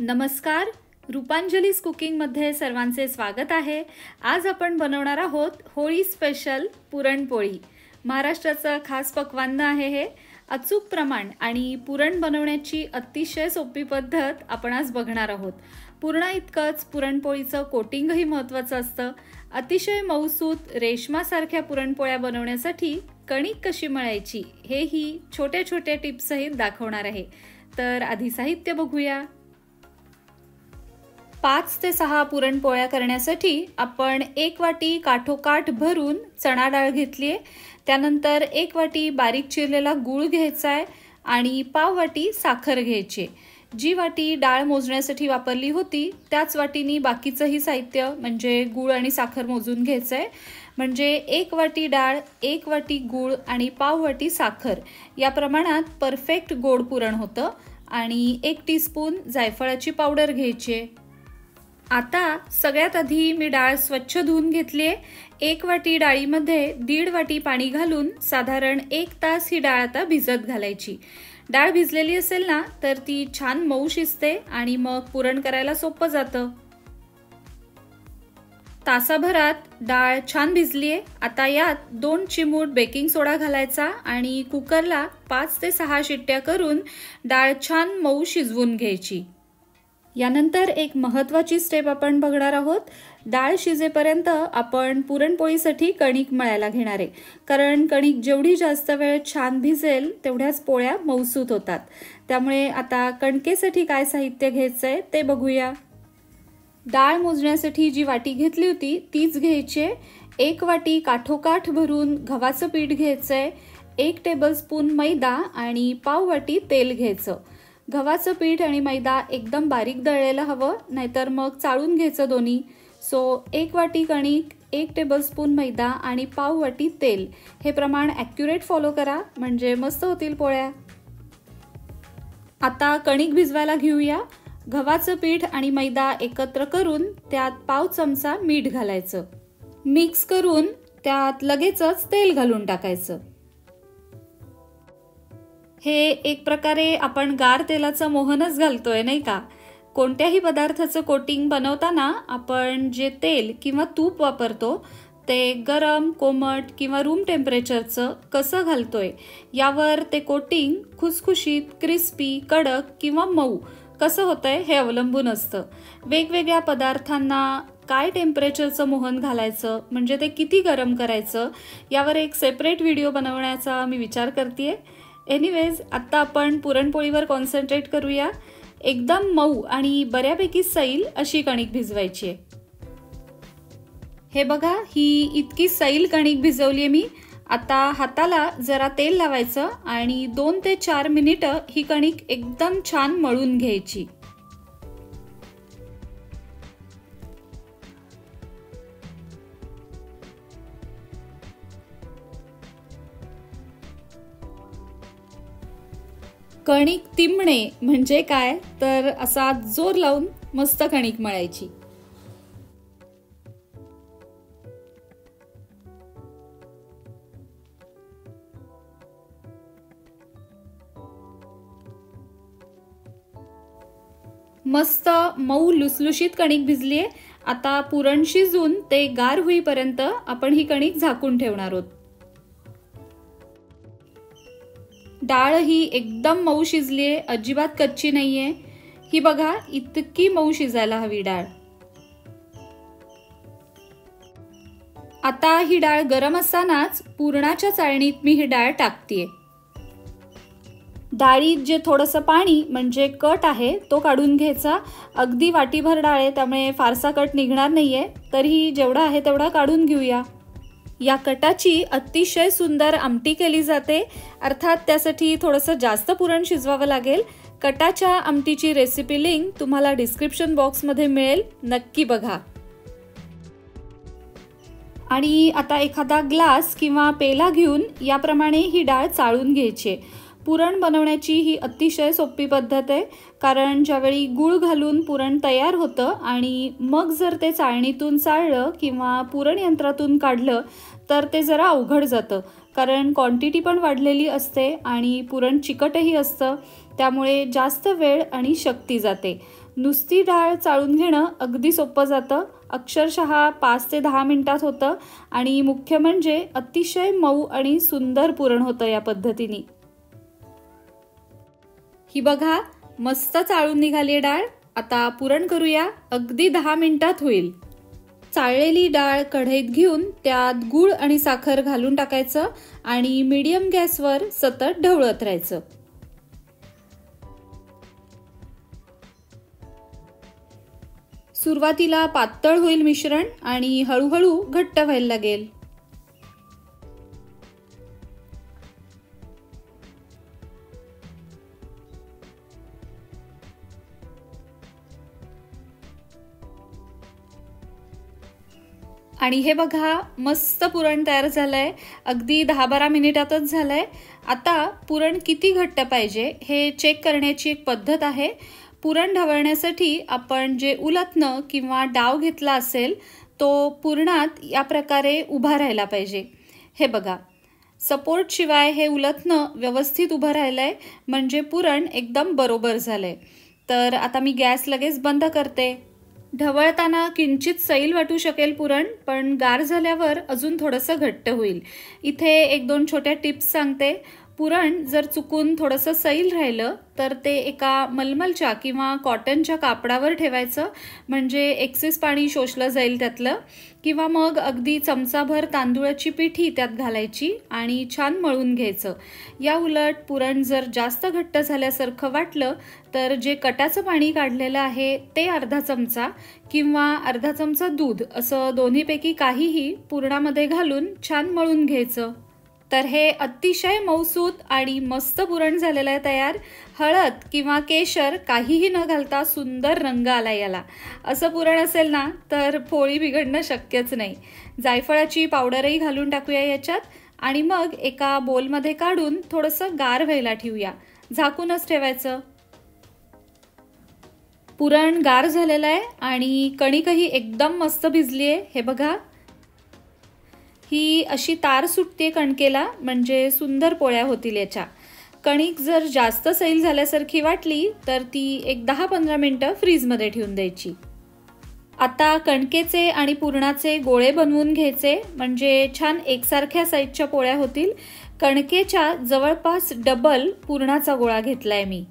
नमस्कार, रूपांजलीज कुकिंगमध्ये सर्वांचे स्वागत आहे। आज आपण बनवणार आहोत होळी स्पेशल पुरणपोळी। महाराष्ट्राचं खास पक्वान्न आहे हे। अचूक प्रमाण आणि पुरण बनवण्याची अतिशय सोपी पद्धत आपण आज बघणार आहोत। पुरणा इतकंच पुरणपोळीचं कोटिंगही महत्त्वाचं असतं। अतिशय मऊसूत रेशमासारख्या पुरणपोळ्या बनवण्यासाठी कणिक कशी मळायची हेही छोट्या छोट्या टिप्स सहित दाखवणार आहे। तर आधी साहित्य बघूया। 5 ते 6 पुरणपोळ्या करण्यासाठी आपण 1 वाटी काठोकाठ भरून चणा डाळ घेतली आहे। त्यानंतर 1 वाटी बारीक चिरलेला गूळ घ्यायचा आहे आणि पाव वाटी साखर घ्यायची। जी वाटी डाळ मोजण्यासाठी वापरली होती त्याच वाटीनी बाकीचंही साहित्य म्हणजे गूळ आणि साखर मोजून घ्यायचं आहे। म्हणजे 1 वाटी डाळ, 1 वाटी गूळ आणि पाव वाटी साखर या प्रमाणात परफेक्ट गोड पुरण होतं। आणि 1 टीस्पून जायफळाची पावडर घ्यायची। आता सगळ्यात आधी मी डाळ स्वच्छ धुवून घेतली आहे। 1 वाटी डाळीमध्ये 1.5 वाटी पाणी घालून साधारण 1 तास ही डाळ आता भिजत घालायची। डाळ भिजलेली असेल ना तर ती छान मऊ शिजते आणि मग पुरण करायला सोपं जातं। तासाभरात डाळ छान भिजली आहे। आता यात 2 चिमूट बेकिंग सोडा घालायचा आणि कुकरला 5 ते 6 शिट्ट्या करून डाळ छान मऊ शिजवून घ्यायची। यानंतर एक महत्त्वाची स्टेप आपण बघणार आहोत। डाळ शिजेपर्यंत आपण पुरणपोळीसाठी कणिक मळायला घेणार आहे। कारण कणिक जेवढी जास्त वेळ छान भिजेल तेवढ्याच पोळ्या मऊसूत होतात। त्यामुळे आता कणकेसाठी काय साहित्य घ्यायचंय ते बघूया। डाळ मोजण्यासाठी जी वाटी घेतली होती तीच घ्यायची। 1 वाटी काठोकाठ भरून गव्हाचं पीठ घ्यायचंय। 1 टेबलस्पून मैदा आणि पाव वाटी तेल घ्यायचं। गव्हाचं पीठ आणि मैदा एकदम बारीक दळलेलं हवं, नाहीतर मग चाळून घ्यायचं दोन्ही। सो 1 वाटी कणिक, 1 टेबलस्पून मैदा आणि पाव वाटी तेल हे प्रमाण ॲक्युरेट फॉलो करा, म्हणजे मस्त होतील पोळ्या। आता कणिक भिजवायला घेऊया। गव्हाचं पीठ आणि मैदा एकत्र करून त्यात पाव चमचा मीठ घालायचं। मिक्स करून त्यात लगेचच तेल घालून टाकायचं। हे एक प्रकारे आपण गार तेलाचं मोहनच घालतोय नाही का। कोणत्याही पदार्थाचं कोटिंग बनवताना आपण जे तेल किंवा तूप वापरतो ते गरम, कोमट किंवा रूम टेम्परेचरचं कसं घालतोय यावर ते कोटिंग खुसखुशीत, क्रिस्पी, कडक किंवा मऊ कसं होतंय हे अवलंबून असतं। वेगवेगळ्या पदार्थांना काय टेम्परेचरचं मोहन घालायचं, म्हणजे ते किती गरम करायचं यावर एक सेपरेट व्हिडिओ बनवण्याचा मी विचार करतेय। एनिवेज, आता आपण पुरणपोळीवर कॉन्सन्ट्रेट करूया। एकदम मऊ आणि बऱ्यापैकी सैल अशी कणिक भिजवायची आहे। हे बघा, ही इतकी सैल कणिक भिजवली मी। आता हाताला जरा तेल लावायचं आणि 2 ते 4 मिनिटं ही कणिक एकदम छान मळून घ्यायची। कणिक तिंबणे म्हणजे काय तर असा जोर लावून मस्त कणिक मळायची। मस्त मऊ लुसलुशीत कणिक भिजली आहे। आता पुरण शिजून ते गार होईपर्यंत आपण ही कणिक झाकून ठेवणार आहोत। डाळ ही एकदम मऊ शिजली आहे, अजिबात कच्ची नाहीये। ही बघा, इतकी मऊ शिजायला हवी डाळ। आता ही डाळ गरम असतानाच पुरणाच्या चाळणीत मी ही डाळ टाकतेय। डाळीत जे थोडंसं पाणी म्हणजे कट आहे तो काढून घ्यायचा। अगदी वाटीभर डाळ आहे त्यामुळे फारसा कट निघणार नाहीये, तरीही जेवढा आहे तेवढा काढून घेऊया। या कटाची अतिशय सुंदर आमटी केली जाते, अर्थात त्यासाठी थोडंसं जास्त पुरण शिजवावं लागेल। कटाच्या आमटीची रेसिपी लिंक तुम्हाला डिस्क्रिप्शन बॉक्समध्ये मिळेल, नक्की बघा। आणि आता एखादा ग्लास किंवा पेला घेऊन याप्रमाणे ही डाळ चाळून घ्यायची। पुरण बनवण्याची ही अतिशय सोपी पद्धत आहे, कारण ज्यावेळी गूळ घालून पुरण तयार होतं आणि मग जर ते चाळणीतून चाळलं किंवा पुरण यंत्रातून काढलं तर ते जरा अवघड जातं, कारण क्वांटिटी पण वाढलेली असते आणि पुरण चिकटही असतं, त्यामुळे जास्त वेळ आणि शक्ती जाते। नुसती डाळ चाळून घेणं अगदी सोपं जातं, अक्षरशः 5 ते 10 मिनिटात होतं आणि मुख्य म्हणजे अतिशय मऊ आणि सुंदर पुरण होतं या पद्धतीने। ही बघा मस्त चाळून निघाली डाळ। आता पुरण करूया, अगदी 10 मिनिटात होईल। चाळलेली डाळ कढईत घेऊन त्यात गूळ आणि साखर घालून टाकायचं आणि मीडियम गॅसवर सतत ढवळत राहायचं। सुरुवातीला पातळ होईल मिश्रण आणि हळूहळू घट्ट व्हायला लागेल। आणि हे बघा मस्त पुरण तयार झालंय, अगदी 10-12 मिनिटातच झालंय। आता पुरण किती घट्ट पाहिजे हे चेक करण्याची एक पद्धत आहे। पुरण ढवळण्यासाठी आपण जे उलथनं किंवा डाव घेतला असेल तो पुरणात या प्रकारे उभा राहायला पाहिजे। हे बघा सपोर्ट शिवाय हे उलथनं व्यवस्थित उभं राहिलंय म्हणजे पुरण एकदम बरोबर झालंय। तर आता मी गॅस लगेच बंद करते। ढवळताना किंचित सैल वाटू शकेल पुरण, पण गार झाल्यावर अजून थोडंसं घट्ट होईल। इथे 1-2 छोट्या टिप्स सांगते। पुरण जर चुकून थोडंसं सैल राहिलं तर ते एका मलमलच्या किंवा कॉटनच्या कापडावर ठेवायचं, म्हणजे एक्सेस पाणी शोषलं जाईल त्यातलं, किंवा मग अगदी चमचाभर तांदूळाची पिठी त्यात घालायची आणि छान मळून घ्यायचं। या उलट पुरण जर जास्त घट्ट झाल्यासारखं वाटलं तर जे कटाचं पाणी काढलेलं आहे ते अर्धा चमचा किंवा अर्धा चमचा दूध असं दोन्हीपैकी काहीही पुरणामध्ये घालून छान मळून घ्यायचं। तर हे अतिशय मऊसूत आणि मस्त पुरण झालेलं आहे तयार। हळद किंवा केशर काहीही न घालता सुंदर रंग आला याला। असं पुरण असेल ना तर पोळी बिघडणं शक्यच नाही। जायफळाची पावडरही घालून टाकूया याच्यात आणि मग एका बोलमध्ये काढून थोडंसं गार व्हायला ठेवूया, झाकूनच ठेवायचं। पुरण गार झालेलं आहे आणि कणिकही एकदम मस्त भिजली आहे। हे बघा ही अशी तार सुटते कणकेला म्हणजे सुंदर पोळ्या होतील याच्या। कणिक जर जास्त सैल झाल्यासारखी वाटली तर ती एक 10-15 मिनिटं फ्रीजमध्ये ठेवून द्यायची। आता कणकेचे आणि पुरणाचे गोळे बनवून घ्यायचे म्हणजे छान एकसारख्या साईजच्या पोळ्या होतील। कणकेच्या जवळपास डबल पुरणाचा गोळा घेतलाय मी।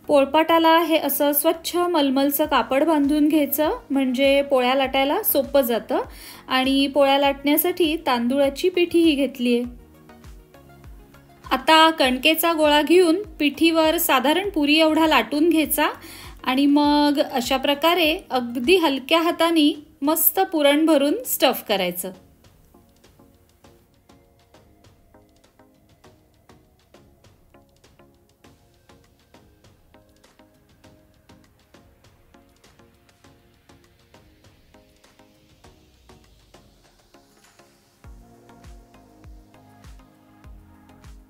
पोळपाटाला हे असं स्वच्छ मलमलचं कापड बांधून घ्यायचं म्हणजे पोळ्या लाटायला सोपं जातं आणि पोळ्या लाटण्यासाठी तांदूळाची पिठीही घेतलीये। आता कणकेचा गोळा घेऊन पिठीवर साधारण पुरी एवढा लाटून घ्यायचा आणि मग अशा प्रकारे अगदी हलक्या हाताने मस्त पुरण भरून स्टफ करायचं।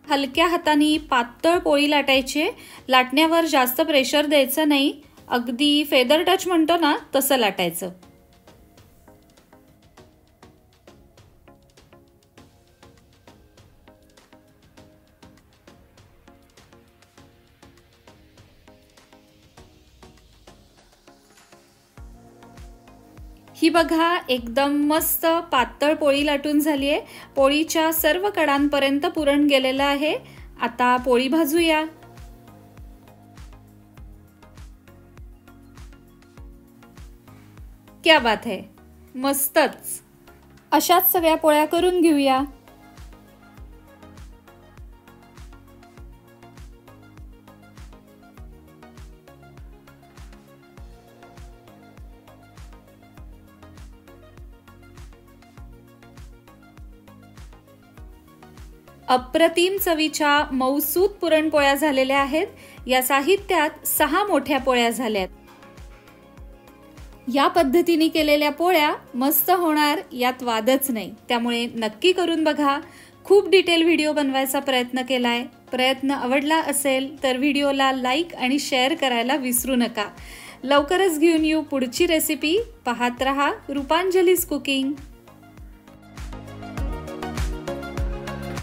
हलक्या हाताने पातळ पोळी लाटायची, लाटण्यावर जास्त प्रेशर द्यायचं नाही, अगदी फेदर टच म्हणतो ना तसं लाटायचं। ही बघा एकदम मस्त पातळ पोळी लाटून झाली आहे। पोळीच्या सर्व कडांपर्यंत पुरण गेलेलं आहे। आता पोळी भाजूया। क्या बात है, मस्तच। अशाच सगळ्या पोळ्या करून घेऊया। अप्रतिम चवीच्या मऊसूत पुरणपोळ्या झालेल्या आहेत। या साहित्यात 6 मोठ्या पोळ्या झाल्यात। या पद्धतीने केलेल्या पोळ्या मस्त होणार यात वादच नाही, त्यामुळे नक्की करून बघा। खूप डिटेल व्हिडिओ बनवायचा प्रयत्न केलाय। प्रयत्न आवडला असेल तर व्हिडिओला लाईक आणि शेअर करायला विसरू नका। लवकरच घेऊन येऊ पुढची रेसिपी। पाहत रहा रूपांजलीज कुकिंग।